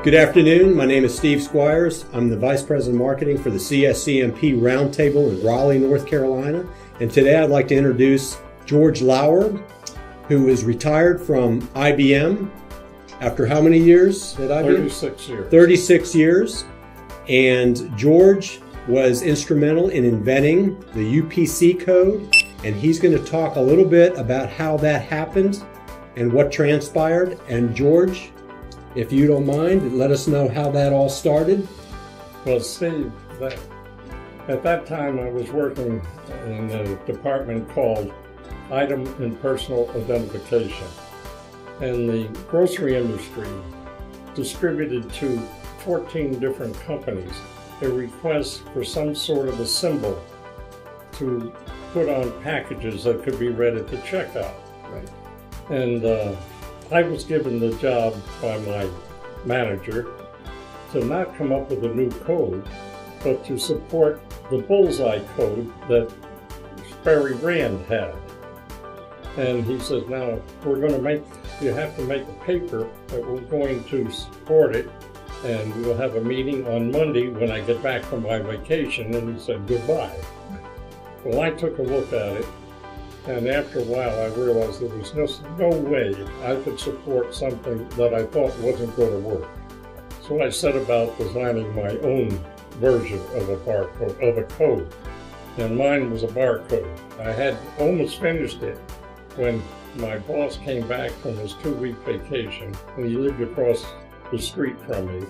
Good afternoon. My name is Steve Squires. I'm the Vice President of Marketing for the CSCMP Roundtable in Raleigh, North Carolina. And today I'd like to introduce George Laurer, who is retired from IBM after how many years at IBM? 36 years. 36 years. And George was instrumental in inventing the UPC code. And he's going to talk a little bit about how that happened and what transpired. And George, if you don't mind, let us know how that all started. Well, Steve, at that time I was working in a department called Item and Personal Identification. And the grocery industry distributed to 14 different companies a request for some sort of a symbol to put on packages that could be read at the checkout. Right. And I was given the job by my manager to not come up with a new code, but to support the bullseye code that Sperry Rand had. And he says, now you have to make a paper that we're going to support it, and we will have a meeting on Monday when I get back from my vacation. And he said, goodbye. Well, I took a look at it. And after a while, I realized there was just no way I could support something that I thought wasn't going to work. So I set about designing my own version of a barcode, of a code. And mine was a barcode. I had almost finished it when my boss came back from his 2-week vacation, and he lived across the street from me.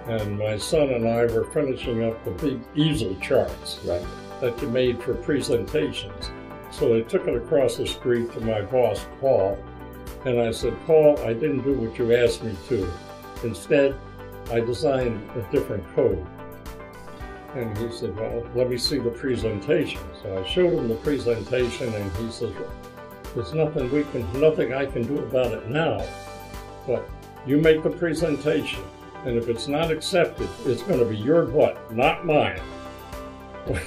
And my son and I were finishing up the big easel charts that you made for presentations. So I took it across the street to my boss, Paul, and I said, Paul, I didn't do what you asked me to. Instead, I designed a different code. And he said, well, let me see the presentation. So I showed him the presentation, and he says, well, there's nothing I can do about it now, but you make the presentation, and if it's not accepted, it's going to be your butt, not mine.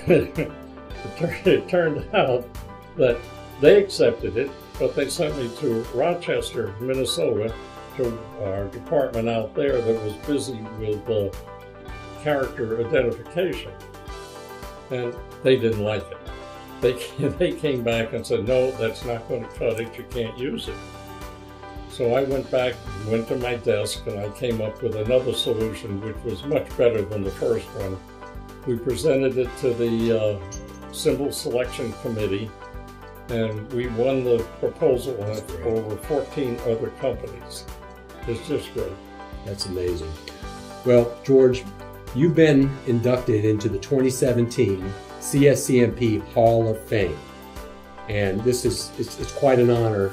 It turned out that they accepted it, but they sent me to Rochester, Minnesota, to our department out there that was busy with character identification. And they didn't like it. They came back and said, no, that's not going to cut it, you can't use it. So I went back, went to my desk, and I came up with another solution which was much better than the first one. We presented it to the Symbol Selection Committee, and we won the proposal over 14 other companies. It's just great. That's amazing. Well, George, you've been inducted into the 2017 CSCMP Hall of Fame. And it's quite an honor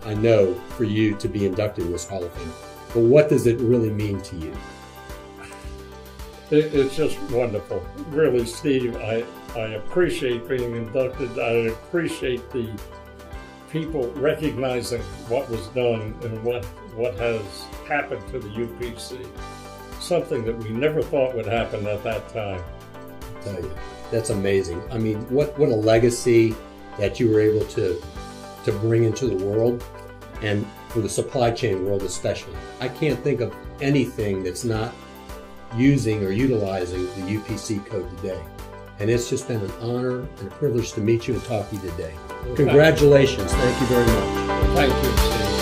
I know, for you to be inducted in this Hall of Fame. But what does it really mean to you? It's just wonderful. Really, Steve, I appreciate being inducted. I appreciate the people recognizing what was done and what has happened to the UPC. Something that we never thought would happen at that time. I tell you, that's amazing. I mean, what a legacy that you were able to bring into the world, and for the supply chain world especially. I can't think of anything that's not using or utilizing the UPC code today. And it's just been an honor and a privilege to meet you and talk to you today. Congratulations. Thank you very much. Thank you, Steve.